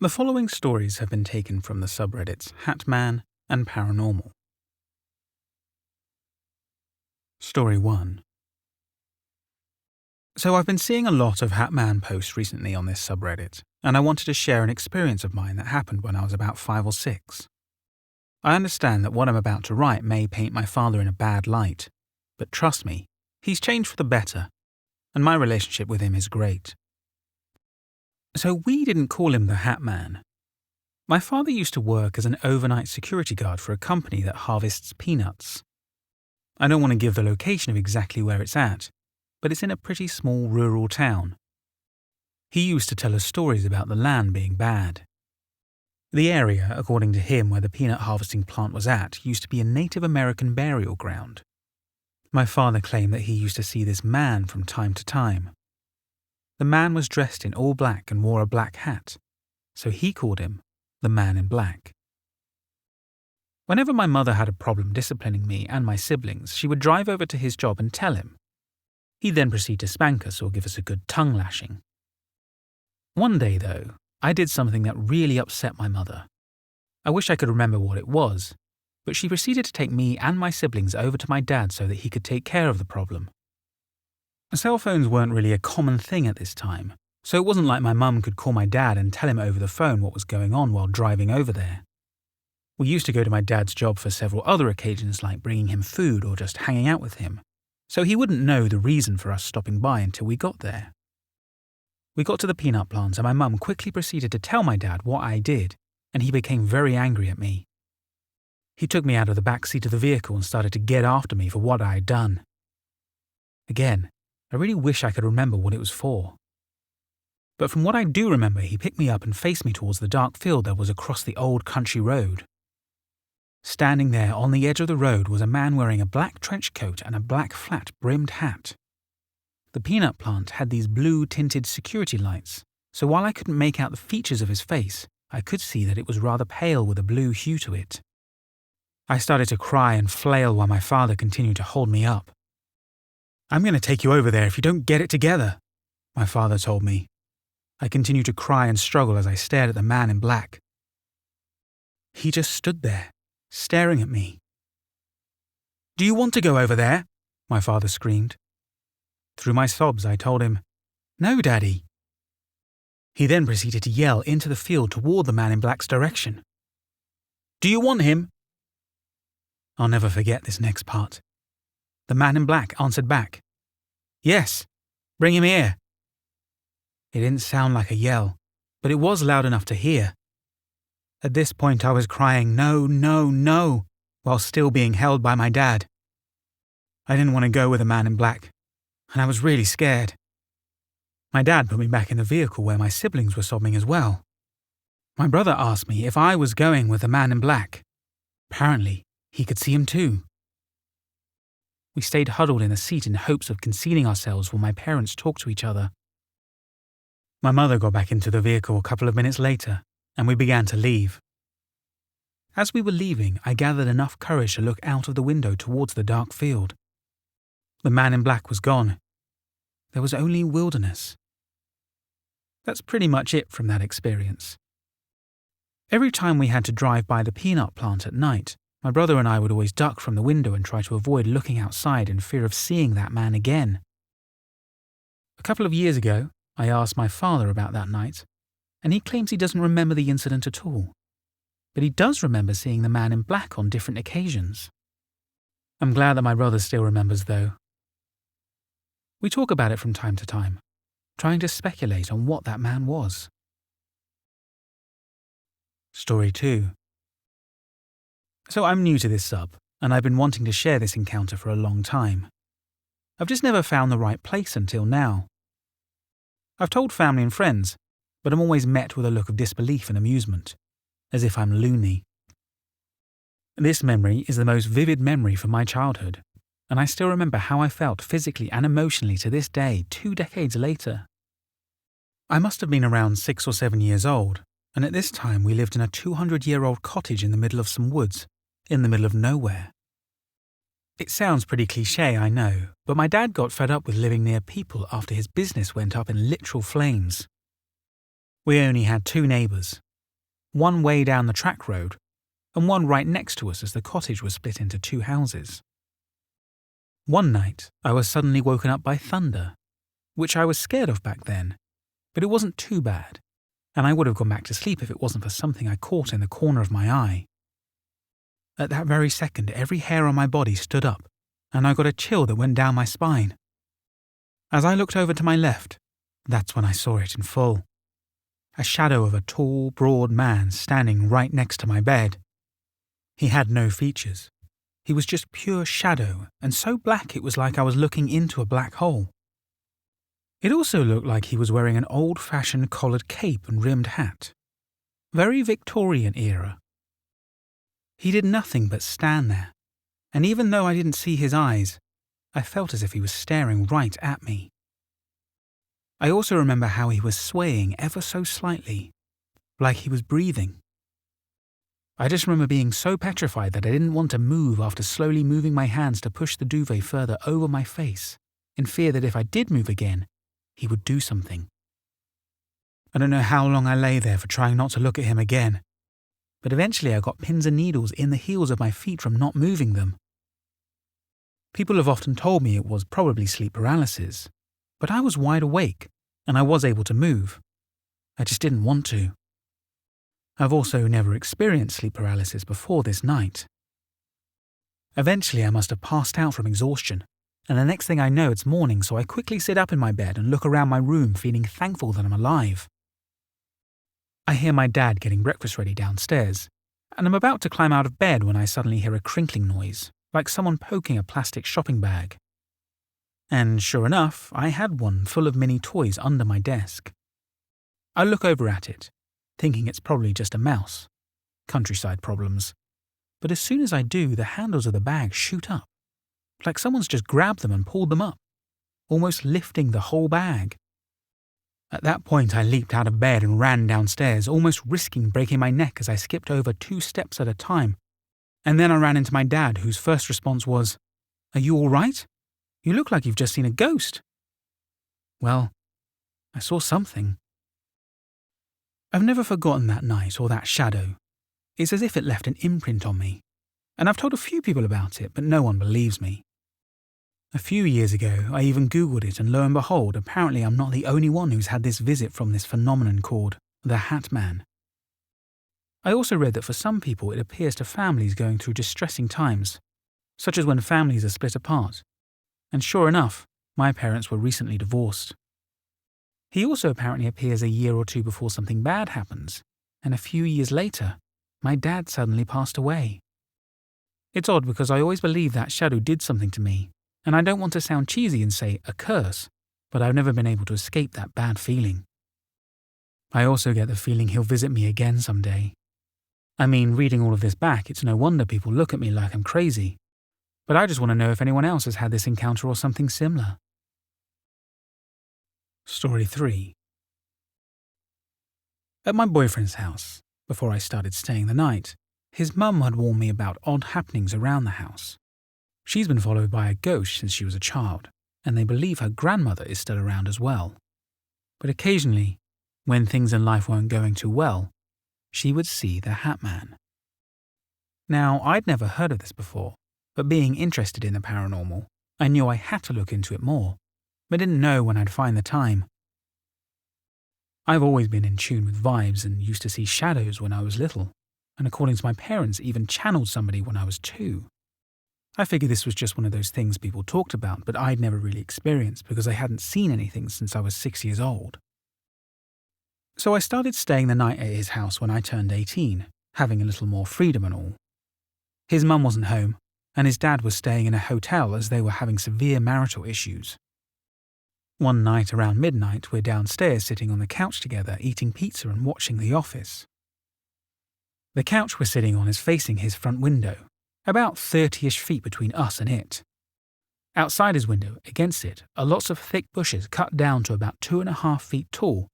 The following stories have been taken from the subreddits Hatman and Paranormal. Story 1. So I've been seeing a lot of Hatman posts recently on this subreddit, and I wanted to share an experience of mine that happened when I was about 5 or 6. I understand that what I'm about to write may paint my father in a bad light, but trust me, he's changed for the better, and my relationship with him is great. So we didn't call him the Hat Man. My father used to work as an overnight security guard for a company that harvests peanuts. I don't want to give the location of exactly where it's at, but it's in a pretty small rural town. He used to tell us stories about the land being bad. The area, according to him, where the peanut harvesting plant was at, used to be a Native American burial ground. My father claimed that he used to see this man from time to time. The man was dressed in all black and wore a black hat, so he called him the Man in Black. Whenever my mother had a problem disciplining me and my siblings, she would drive over to his job and tell him. He'd then proceed to spank us or give us a good tongue lashing. One day, though, I did something that really upset my mother. I wish I could remember what it was, but she proceeded to take me and my siblings over to my dad so that he could take care of the problem. Cell phones weren't really a common thing at this time, so it wasn't like my mum could call my dad and tell him over the phone what was going on while driving over there. We used to go to my dad's job for several other occasions, like bringing him food or just hanging out with him, so he wouldn't know the reason for us stopping by until we got there. We got to the peanut plant and my mum quickly proceeded to tell my dad what I did, and he became very angry at me. He took me out of the back seat of the vehicle and started to get after me for what I had done. Again, I really wish I could remember what it was for. But from what I do remember, he picked me up and faced me towards the dark field that was across the old country road. Standing there on the edge of the road was a man wearing a black trench coat and a black flat-brimmed hat. The peanut plant had these blue-tinted security lights, so while I couldn't make out the features of his face, I could see that it was rather pale with a blue hue to it. I started to cry and flail while my father continued to hold me up. "I'm going to take you over there if you don't get it together," my father told me. I continued to cry and struggle as I stared at the man in black. He just stood there, staring at me. "Do you want to go over there?" my father screamed. Through my sobs, I told him, "No, Daddy." He then proceeded to yell into the field toward the man in black's direction. "Do you want him?" I'll never forget this next part. The man in black answered back, "Yes, bring him here." It didn't sound like a yell, but it was loud enough to hear. At this point I was crying, "No, no, no," while still being held by my dad. I didn't want to go with the man in black, and I was really scared. My dad put me back in the vehicle where my siblings were sobbing as well. My brother asked me if I was going with the man in black. Apparently, he could see him too. We stayed huddled in a seat in hopes of concealing ourselves while my parents talked to each other. My mother got back into the vehicle a couple of minutes later, and we began to leave. As we were leaving, I gathered enough courage to look out of the window towards the dark field. The man in black was gone. There was only wilderness. That's pretty much it from that experience. Every time we had to drive by the peanut plant at night, my brother and I would always duck from the window and try to avoid looking outside in fear of seeing that man again. A couple of years ago, I asked my father about that night, and he claims he doesn't remember the incident at all. But he does remember seeing the man in black on different occasions. I'm glad that my brother still remembers, though. We talk about it from time to time, trying to speculate on what that man was. Story 2. So I'm new to this sub, and I've been wanting to share this encounter for a long time. I've just never found the right place until now. I've told family and friends, but I'm always met with a look of disbelief and amusement, as if I'm loony. This memory is the most vivid memory from my childhood, and I still remember how I felt physically and emotionally to this day, 2 decades later. I must have been around 6 or 7 years old, and at this time we lived in a 200-year-old cottage in the middle of some woods, in the middle of nowhere. It sounds pretty cliché, I know, but my dad got fed up with living near people after his business went up in literal flames. We only had 2 neighbours, one way down the track road, and one right next to us as the cottage was split into 2 houses. One night, I was suddenly woken up by thunder, which I was scared of back then, but it wasn't too bad, and I would have gone back to sleep if it wasn't for something I caught in the corner of my eye. At that very second, every hair on my body stood up, and I got a chill that went down my spine. As I looked over to my left, that's when I saw it in full. A shadow of a tall, broad man standing right next to my bed. He had no features. He was just pure shadow, and so black it was like I was looking into a black hole. It also looked like he was wearing an old-fashioned collared cape and rimmed hat. Very Victorian era. He did nothing but stand there, and even though I didn't see his eyes, I felt as if he was staring right at me. I also remember how he was swaying ever so slightly, like he was breathing. I just remember being so petrified that I didn't want to move after slowly moving my hands to push the duvet further over my face, in fear that if I did move again, he would do something. I don't know how long I lay there for trying not to look at him again, but eventually I got pins and needles in the heels of my feet from not moving them. People have often told me it was probably sleep paralysis, but I was wide awake, and I was able to move. I just didn't want to. I've also never experienced sleep paralysis before this night. Eventually I must have passed out from exhaustion, and the next thing I know it's morning, so I quickly sit up in my bed and look around my room feeling thankful that I'm alive. I hear my dad getting breakfast ready downstairs, and I'm about to climb out of bed when I suddenly hear a crinkling noise, like someone poking a plastic shopping bag. And sure enough, I had one full of mini toys under my desk. I look over at it, thinking it's probably just a mouse. Countryside problems. But as soon as I do, the handles of the bag shoot up, like someone's just grabbed them and pulled them up, almost lifting the whole bag. At that point, I leaped out of bed and ran downstairs, almost risking breaking my neck as I skipped over 2 steps at a time. And then I ran into my dad, whose first response was, "Are you all right? You look like you've just seen a ghost." Well, I saw something. I've never forgotten that night or that shadow. It's as if it left an imprint on me. And I've told a few people about it, but no one believes me. A few years ago, I even Googled it, and lo and behold, apparently I'm not the only one who's had this visit from this phenomenon called the Hat Man. I also read that for some people it appears to families going through distressing times, such as when families are split apart. And sure enough, my parents were recently divorced. He also apparently appears a year or 2 before something bad happens, and a few years later, my dad suddenly passed away. It's odd because I always believed that shadow did something to me, and I don't want to sound cheesy and say a curse, but I've never been able to escape that bad feeling. I also get the feeling he'll visit me again someday. I mean, reading all of this back, it's no wonder people look at me like I'm crazy. But I just want to know if anyone else has had this encounter or something similar. Story 3. At my boyfriend's house, before I started staying the night, his mum had warned me about odd happenings around the house. She's been followed by a ghost since she was a child, and they believe her grandmother is still around as well. But occasionally, when things in life weren't going too well, she would see the Hat Man. Now, I'd never heard of this before, but being interested in the paranormal, I knew I had to look into it more, but didn't know when I'd find the time. I've always been in tune with vibes and used to see shadows when I was little, and according to my parents, even channeled somebody when I was 2. I figured this was just one of those things people talked about, but I'd never really experienced because I hadn't seen anything since I was 6 years old. So I started staying the night at his house when I turned 18, having a little more freedom and all. His mum wasn't home, and his dad was staying in a hotel as they were having severe marital issues. One night around midnight, we're downstairs sitting on the couch together, eating pizza and watching The Office. The couch we're sitting on is facing his front window, about 30-ish feet between us and it. Outside his window, against it, are lots of thick bushes cut down to about 2.5 feet tall,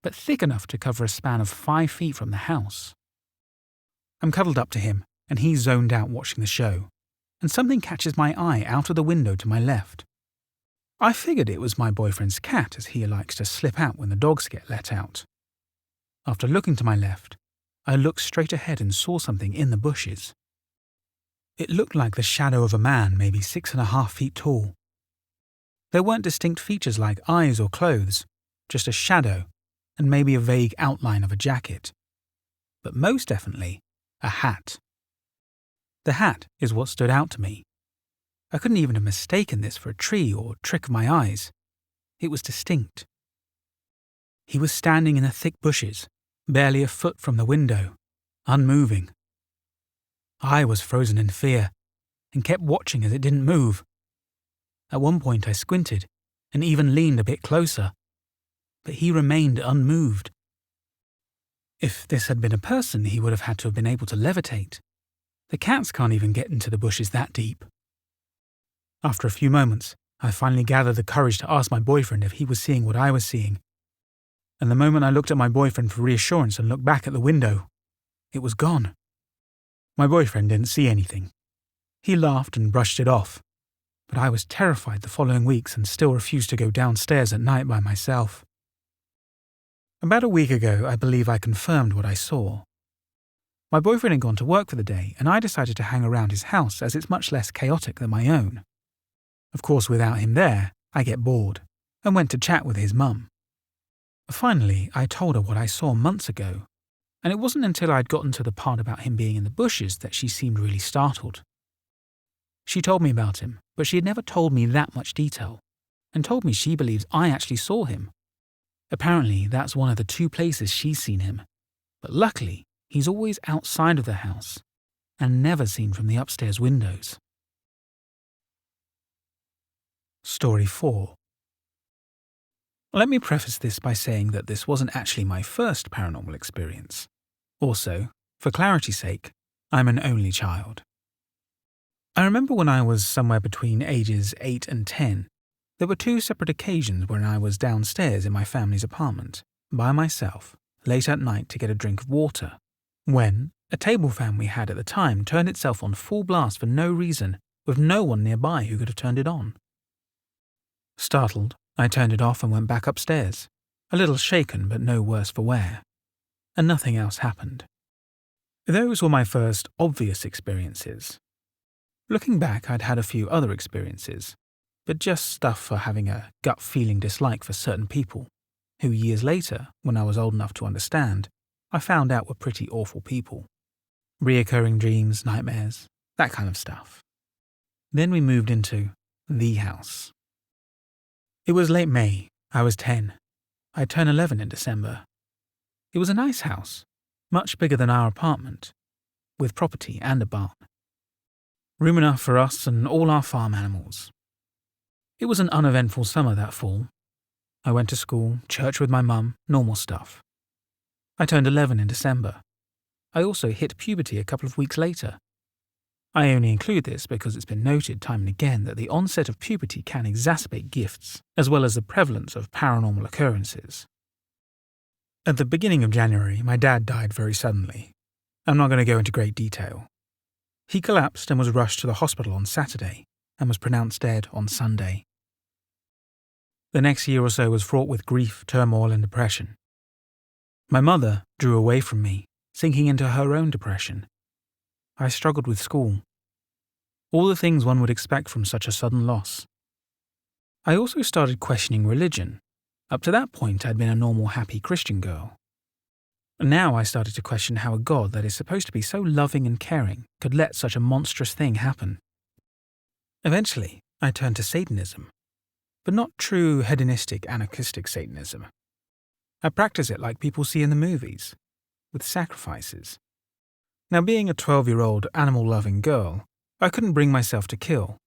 but thick enough to cover a span of 5 feet from the house. I'm cuddled up to him, and he's zoned out watching the show, and something catches my eye out of the window to my left. I figured it was my boyfriend's cat, as he likes to slip out when the dogs get let out. After looking to my left, I looked straight ahead and saw something in the bushes. It looked like the shadow of a man, maybe 6.5 feet tall. There weren't distinct features like eyes or clothes, just a shadow and maybe a vague outline of a jacket. But most definitely, a hat. The hat is what stood out to me. I couldn't even have mistaken this for a tree or trick of my eyes. It was distinct. He was standing in the thick bushes, barely a foot from the window, unmoving. I was frozen in fear and kept watching as it didn't move. At one point I squinted and even leaned a bit closer, but he remained unmoved. If this had been a person, he would have had to have been able to levitate. The cats can't even get into the bushes that deep. After a few moments, I finally gathered the courage to ask my boyfriend if he was seeing what I was seeing. And the moment I looked at my boyfriend for reassurance and looked back at the window, it was gone. My boyfriend didn't see anything. He laughed and brushed it off, but I was terrified the following weeks and still refused to go downstairs at night by myself. About a week ago, I believe I confirmed what I saw. My boyfriend had gone to work for the day, and I decided to hang around his house as it's much less chaotic than my own. Of course, without him there, I get bored, and went to chat with his mum. Finally, I told her what I saw months ago, and it wasn't until I'd gotten to the part about him being in the bushes that she seemed really startled. She told me about him, but she had never told me that much detail, and told me she believes I actually saw him. Apparently, that's one of the 2 places she's seen him, but luckily, he's always outside of the house, and never seen from the upstairs windows. Story 4. Let me preface this by saying that this wasn't actually my first paranormal experience. Also, for clarity's sake, I'm an only child. I remember when I was somewhere between ages 8 and 10, there were 2 separate occasions when I was downstairs in my family's apartment, by myself, late at night to get a drink of water, when a table fan we had at the time turned itself on full blast for no reason, with no one nearby who could have turned it on. Startled, I turned it off and went back upstairs, a little shaken but no worse for wear, and nothing else happened. Those were my first obvious experiences. Looking back, I'd had a few other experiences, but just stuff for having a gut feeling dislike for certain people, who years later, when I was old enough to understand, I found out were pretty awful people. Reoccurring dreams, nightmares, that kind of stuff. Then we moved into the house. It was late May. I was 10. I'd turn 11 in December. It was a nice house, much bigger than our apartment, with property and a barn. Room enough for us and all our farm animals. It was an uneventful summer that fall. I went to school, church with my mum, normal stuff. I turned 11 in December. I also hit puberty a couple of weeks later. I only include this because it's been noted time and again that the onset of puberty can exacerbate gifts, as well as the prevalence of paranormal occurrences. At the beginning of January, my dad died very suddenly. I'm not going to go into great detail. He collapsed and was rushed to the hospital on Saturday, and was pronounced dead on Sunday. The next year or so was fraught with grief, turmoil, and depression. My mother drew away from me, sinking into her own depression. I struggled with school. All the things one would expect from such a sudden loss. I also started questioning religion. Up to that point, I'd been a normal, happy Christian girl. Now I started to question how a God that is supposed to be so loving and caring could let such a monstrous thing happen. Eventually, I turned to Satanism, but not true hedonistic, anarchistic Satanism. I practice it like people see in the movies, with sacrifices. Now, being a 12-year-old animal-loving girl, I couldn't bring myself to kill.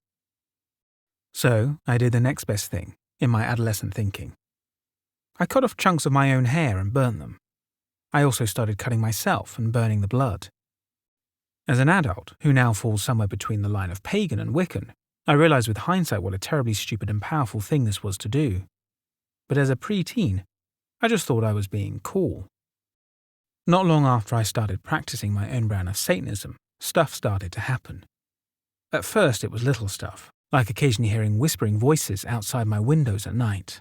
So, I did the next best thing, in my adolescent thinking. I cut off chunks of my own hair and burnt them. I also started cutting myself and burning the blood. As an adult, who now falls somewhere between the line of pagan and Wiccan, I realized with hindsight what a terribly stupid and powerful thing this was to do. But as a preteen, I just thought I was being cool. Not long after I started practicing my own brand of Satanism, stuff started to happen. At first it was little stuff, like occasionally hearing whispering voices outside my windows at night.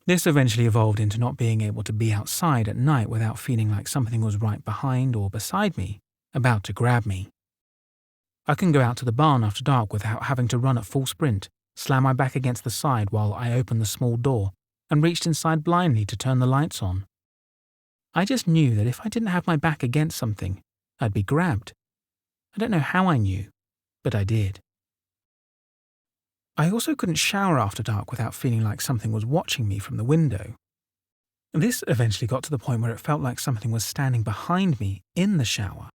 This eventually evolved into not being able to be outside at night without feeling like something was right behind or beside me, about to grab me. I couldn't go out to the barn after dark without having to run at full sprint, slam my back against the side while I opened the small door, and reached inside blindly to turn the lights on. I just knew that if I didn't have my back against something, I'd be grabbed. I don't know how I knew, but I did. I also couldn't shower after dark without feeling like something was watching me from the window. This eventually got to the point where it felt like something was standing behind me in the shower.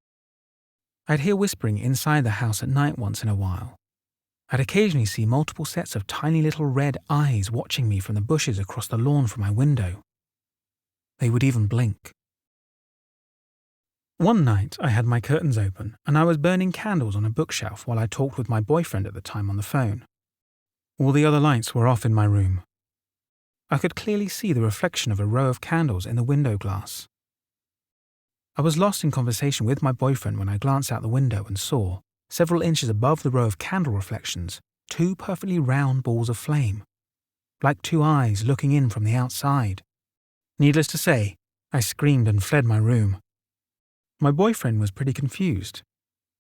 I'd hear whispering inside the house at night once in a while. I'd occasionally see multiple sets of tiny little red eyes watching me from the bushes across the lawn from my window. They would even blink. One night, I had my curtains open and I was burning candles on a bookshelf while I talked with my boyfriend at the time on the phone. All the other lights were off in my room. I could clearly see the reflection of a row of candles in the window glass. I was lost in conversation with my boyfriend when I glanced out the window and saw, several inches above the row of candle reflections, two perfectly round balls of flame, like two eyes looking in from the outside. Needless to say, I screamed and fled my room. My boyfriend was pretty confused,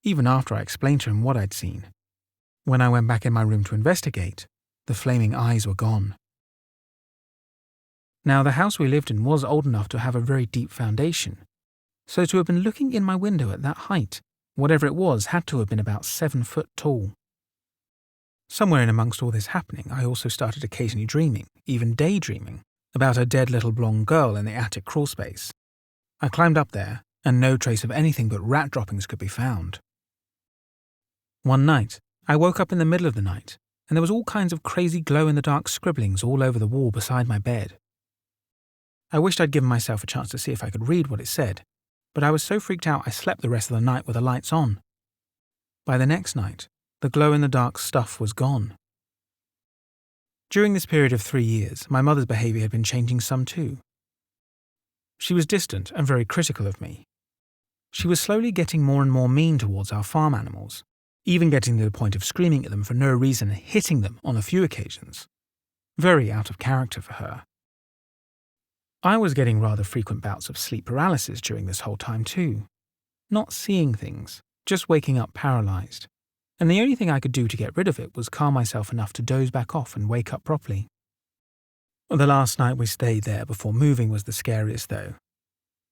even after I explained to him what I'd seen. When I went back in my room to investigate, the flaming eyes were gone. Now, the house we lived in was old enough to have a very deep foundation, so to have been looking in my window at that height, whatever it was had to have been about 7 foot tall. Somewhere in amongst all this happening, I also started occasionally dreaming, even daydreaming, about a dead little blonde girl in the attic crawlspace. I climbed up there, and no trace of anything but rat droppings could be found. One night, I woke up in the middle of the night, and there was all kinds of crazy glow-in-the-dark scribblings all over the wall beside my bed. I wished I'd given myself a chance to see if I could read what it said, but I was so freaked out I slept the rest of the night with the lights on. By the next night, the glow-in-the-dark stuff was gone. During this period of 3 years, my mother's behaviour had been changing some too. She was distant and very critical of me. She was slowly getting more and more mean towards our farm animals, even getting to the point of screaming at them for no reason and hitting them on a few occasions. Very out of character for her. I was getting rather frequent bouts of sleep paralysis during this whole time too. Not seeing things, just waking up paralysed. And the only thing I could do to get rid of it was calm myself enough to doze back off and wake up properly. The last night we stayed there before moving was the scariest though.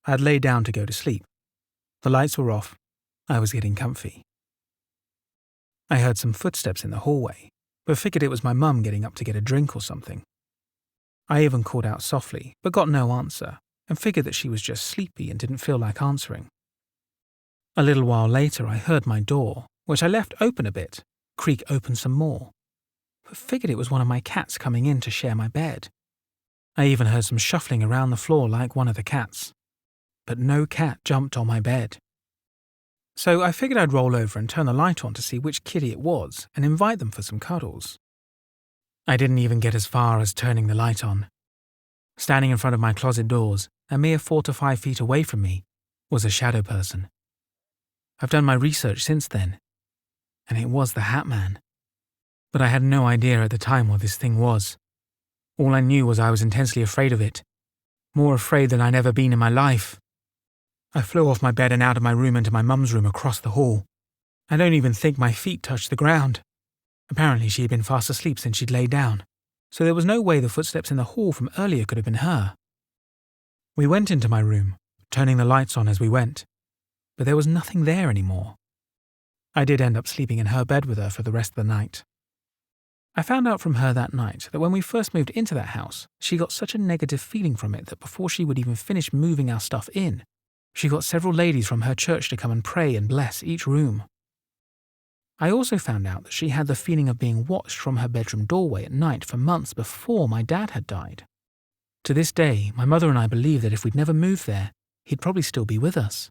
I had laid down to go to sleep. The lights were off. I was getting comfy. I heard some footsteps in the hallway, but figured it was my mum getting up to get a drink or something. I even called out softly, but got no answer, and figured that she was just sleepy and didn't feel like answering. A little while later I heard my door, which I left open a bit, creak open some more, but figured it was one of my cats coming in to share my bed. I even heard some shuffling around the floor like one of the cats, but no cat jumped on my bed. So I figured I'd roll over and turn the light on to see which kitty it was and invite them for some cuddles. I didn't even get as far as turning the light on. Standing in front of my closet doors, a mere 4 to 5 feet away from me, was a shadow person. I've done my research since then, and it was the Hat Man. But I had no idea at the time what this thing was. All I knew was I was intensely afraid of it, more afraid than I'd ever been in my life. I flew off my bed and out of my room into my mum's room across the hall. I don't even think my feet touched the ground. Apparently she had been fast asleep since she'd laid down, so there was no way the footsteps in the hall from earlier could have been her. We went into my room, turning the lights on as we went, but there was nothing there anymore. I did end up sleeping in her bed with her for the rest of the night. I found out from her that night that when we first moved into that house, she got such a negative feeling from it that before she would even finish moving our stuff in, she got several ladies from her church to come and pray and bless each room. I also found out that she had the feeling of being watched from her bedroom doorway at night for months before my dad had died. To this day, my mother and I believe that if we'd never moved there, he'd probably still be with us.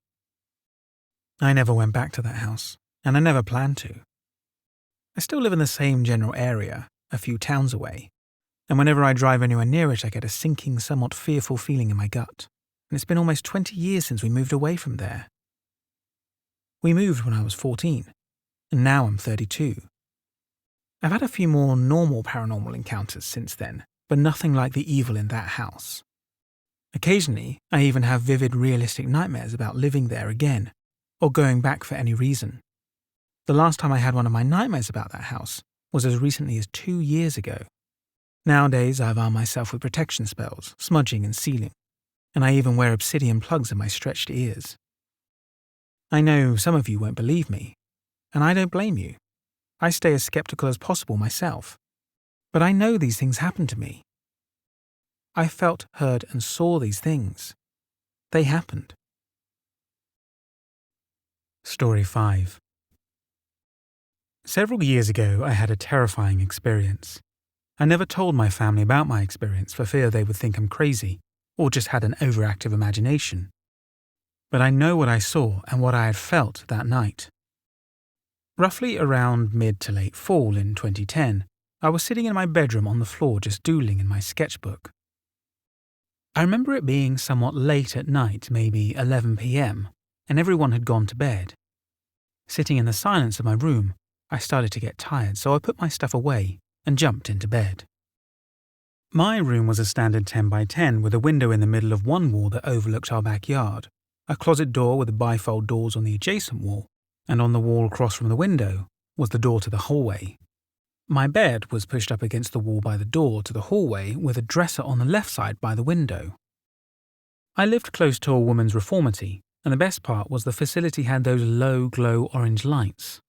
I never went back to that house, and I never planned to. I still live in the same general area, a few towns away, and whenever I drive anywhere near it I get a sinking, somewhat fearful feeling in my gut, and it's been almost 20 years since we moved away from there. We moved when I was 14, and now I'm 32. I've had a few more normal paranormal encounters since then, but nothing like the evil in that house. Occasionally, I even have vivid, realistic nightmares about living there again, or going back for any reason. The last time I had one of my nightmares about that house was as recently as 2 years ago. Nowadays, I've armed myself with protection spells, smudging and sealing, and I even wear obsidian plugs in my stretched ears. I know some of you won't believe me, and I don't blame you. I stay as skeptical as possible myself. But I know these things happen to me. I felt, heard, and saw these things. They happened. Story 5. Several years ago, I had a terrifying experience. I never told my family about my experience for fear they would think I'm crazy or just had an overactive imagination. But I know what I saw and what I had felt that night. Roughly around mid to late fall in 2010, I was sitting in my bedroom on the floor just doodling in my sketchbook. I remember it being somewhat late at night, maybe 11 p.m., and everyone had gone to bed. Sitting in the silence of my room, I started to get tired, so I put my stuff away and jumped into bed. My room was a standard 10 by 10 with a window in the middle of one wall that overlooked our backyard, a closet door with the bifold doors on the adjacent wall, and on the wall across from the window was the door to the hallway. My bed was pushed up against the wall by the door to the hallway with a dresser on the left side by the window. I lived close to a woman's reformatory, and the best part was the facility had those low glow orange lights.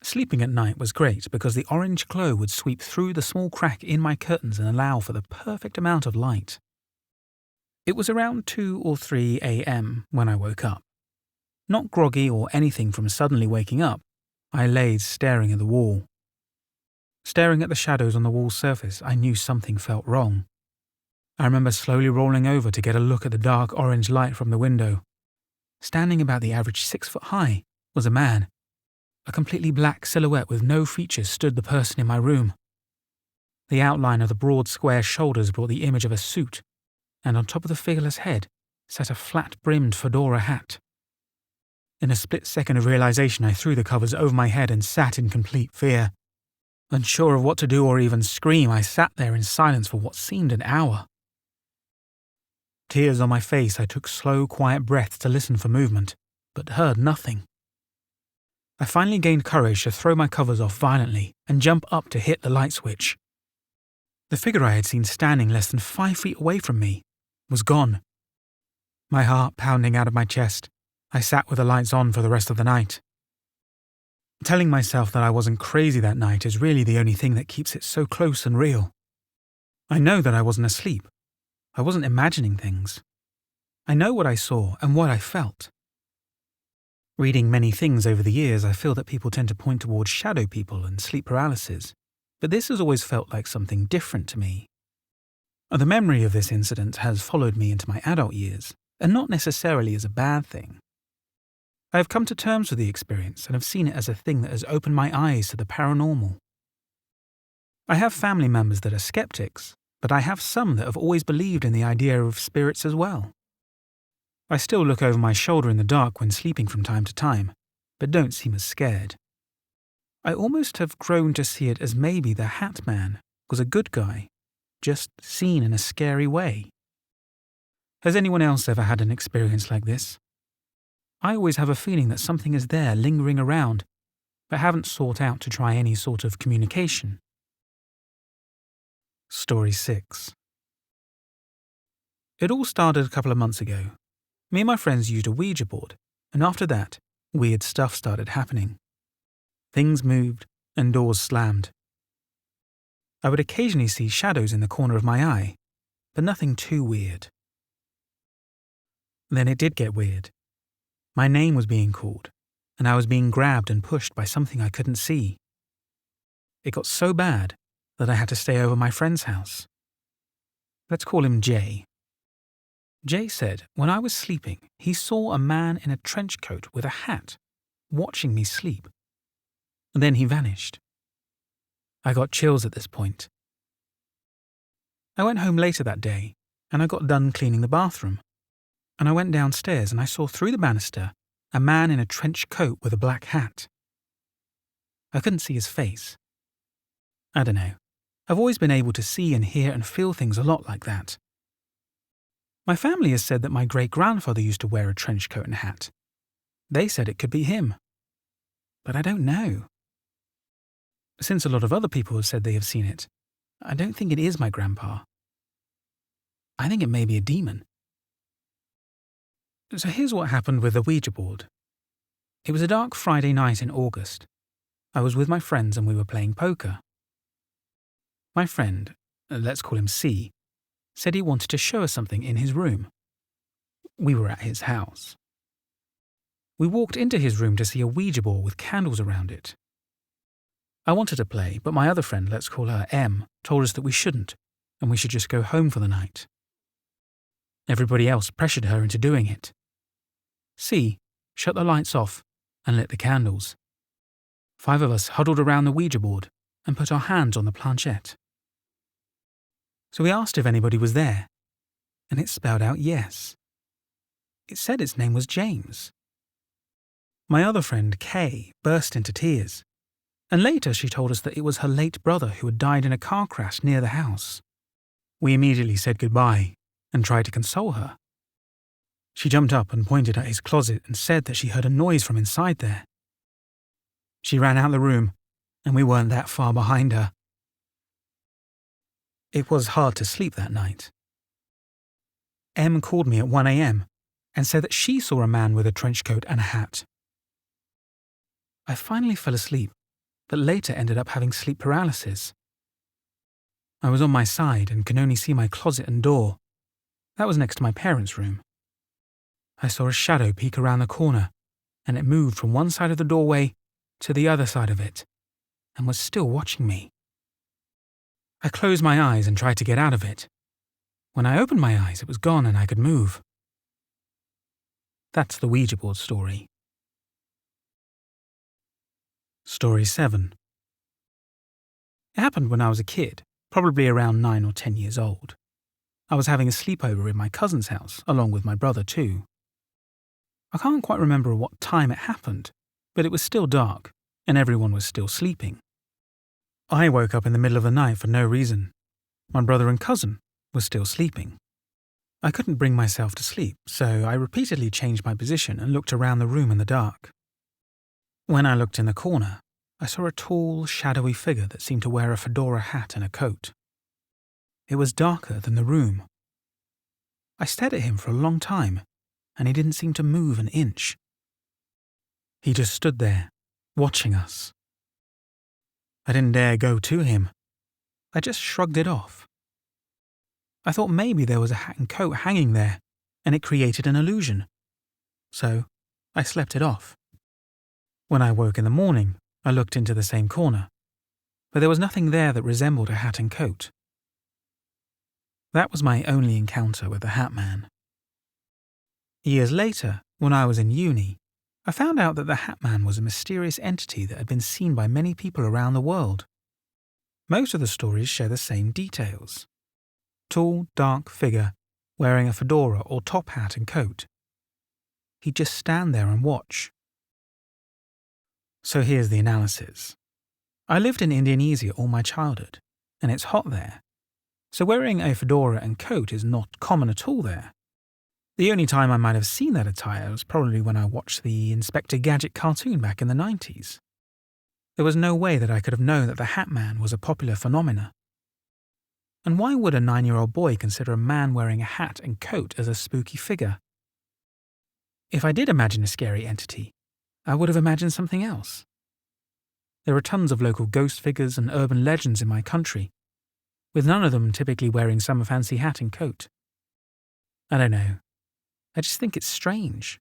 Sleeping at night was great because the orange glow would sweep through the small crack in my curtains and allow for the perfect amount of light. It was around 2 or 3 a.m. when I woke up. Not groggy or anything from suddenly waking up, I lay staring at the wall. Staring at the shadows on the wall's surface, I knew something felt wrong. I remember slowly rolling over to get a look at the dark orange light from the window. Standing about the average 6 foot high was a man. A completely black silhouette with no features stood the person in my room. The outline of the broad square shoulders brought the image of a suit, and on top of the figureless head sat a flat-brimmed fedora hat. In a split second of realization, I threw the covers over my head and sat in complete fear. Unsure of what to do or even scream, I sat there in silence for what seemed an hour. Tears on my face, I took slow, quiet breaths to listen for movement, but heard nothing. I finally gained courage to throw my covers off violently and jump up to hit the light switch. The figure I had seen standing less than 5 feet away from me was gone. My heart pounding out of my chest, I sat with the lights on for the rest of the night. Telling myself that I wasn't crazy that night is really the only thing that keeps it so close and real. I know that I wasn't asleep. I wasn't imagining things. I know what I saw and what I felt. Reading many things over the years, I feel that people tend to point towards shadow people and sleep paralysis, but this has always felt like something different to me. The memory of this incident has followed me into my adult years, and not necessarily as a bad thing. I have come to terms with the experience and have seen it as a thing that has opened my eyes to the paranormal. I have family members that are skeptics, but I have some that have always believed in the idea of spirits as well. I still look over my shoulder in the dark when sleeping from time to time, but don't seem as scared. I almost have grown to see it as maybe the Hat Man was a good guy, just seen in a scary way. Has anyone else ever had an experience like this? I always have a feeling that something is there lingering around, but haven't sought out to try any sort of communication. Story 6. It all started a couple of months ago. Me and my friends used a Ouija board, and after that, weird stuff started happening. Things moved, and doors slammed. I would occasionally see shadows in the corner of my eye, but nothing too weird. Then it did get weird. My name was being called, and I was being grabbed and pushed by something I couldn't see. It got so bad that I had to stay over my friend's house. Let's call him Jay. Jay said when I was sleeping, he saw a man in a trench coat with a hat watching me sleep. And then he vanished. I got chills at this point. I went home later that day, and I got done cleaning the bathroom. And I went downstairs and I saw through the banister a man in a trench coat with a black hat. I couldn't see his face. I don't know. I've always been able to see and hear and feel things a lot like that. My family has said that my great-grandfather used to wear a trench coat and hat. They said it could be him. But I don't know. Since a lot of other people have said they have seen it, I don't think it is my grandpa. I think it may be a demon. So here's what happened with the Ouija board. It was a dark Friday night in August. I was with my friends and we were playing poker. My friend, let's call him C, said he wanted to show us something in his room. We were at his house. We walked into his room to see a Ouija board with candles around it. I wanted to play, but my other friend, let's call her M, told us that we shouldn't, and we should just go home for the night. Everybody else pressured her into doing it. C shut the lights off and lit the candles. 5 of us huddled around the Ouija board and put our hands on the planchette. So we asked if anybody was there, and it spelled out yes. It said its name was James. My other friend, Kay, burst into tears, and later she told us that it was her late brother who had died in a car crash near the house. We immediately said goodbye and tried to console her. She jumped up and pointed at his closet and said that she heard a noise from inside there. She ran out the room, and we weren't that far behind her. It was hard to sleep that night. M called me at 1 a.m. and said that she saw a man with a trench coat and a hat. I finally fell asleep, but later ended up having sleep paralysis. I was on my side and could only see my closet and door. That was next to my parents' room. I saw a shadow peek around the corner, and it moved from one side of the doorway to the other side of it, and was still watching me. I closed my eyes and tried to get out of it. When I opened my eyes, it was gone and I could move. That's the Ouija board story. Story 7. It happened when I was a kid, probably around 9 or 10 years old. I was having a sleepover in my cousin's house, along with my brother too. I can't quite remember what time it happened, but it was still dark, and everyone was still sleeping. I woke up in the middle of the night for no reason. My brother and cousin were still sleeping. I couldn't bring myself to sleep, so I repeatedly changed my position and looked around the room in the dark. When I looked in the corner, I saw a tall, shadowy figure that seemed to wear a fedora hat and a coat. It was darker than the room. I stared at him for a long time, and he didn't seem to move an inch. He just stood there, watching us. I didn't dare go to him. I just shrugged it off. I thought maybe there was a hat and coat hanging there, and it created an illusion. So I slept it off. When I woke in the morning, I looked into the same corner, but there was nothing there that resembled a hat and coat. That was my only encounter with the Hat Man. Years later, when I was in uni, I found out that the Hat Man was a mysterious entity that had been seen by many people around the world. Most of the stories share the same details. Tall, dark figure, wearing a fedora or top hat and coat. He'd just stand there and watch. So here's the analysis. I lived in Indonesia all my childhood, and it's hot there. So wearing a fedora and coat is not common at all there. The only time I might have seen that attire was probably when I watched the Inspector Gadget cartoon back in the 90s. There was no way that I could have known that the Hat Man was a popular phenomenon. And why would a 9-year-old boy consider a man wearing a hat and coat as a spooky figure? If I did imagine a scary entity, I would have imagined something else. There are tons of local ghost figures and urban legends in my country, with none of them typically wearing some fancy hat and coat. I don't know. I just think it's strange.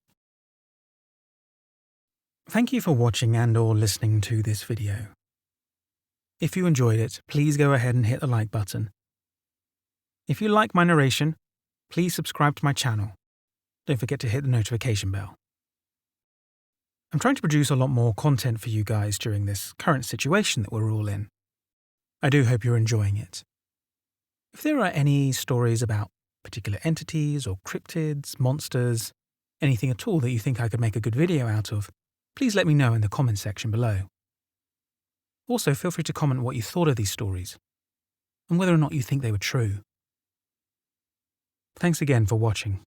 Thank you for watching and/or listening to this video. If you enjoyed it, please go ahead and hit the like button. If you like my narration, please subscribe to my channel. Don't forget to hit the notification bell. I'm trying to produce a lot more content for you guys during this current situation that we're all in. I do hope you're enjoying it. If there are any stories about particular entities or cryptids, monsters, anything at all that you think I could make a good video out of, please let me know in the comment section below. Also, feel free to comment what you thought of these stories. and whether or not you think they were true. Thanks again for watching.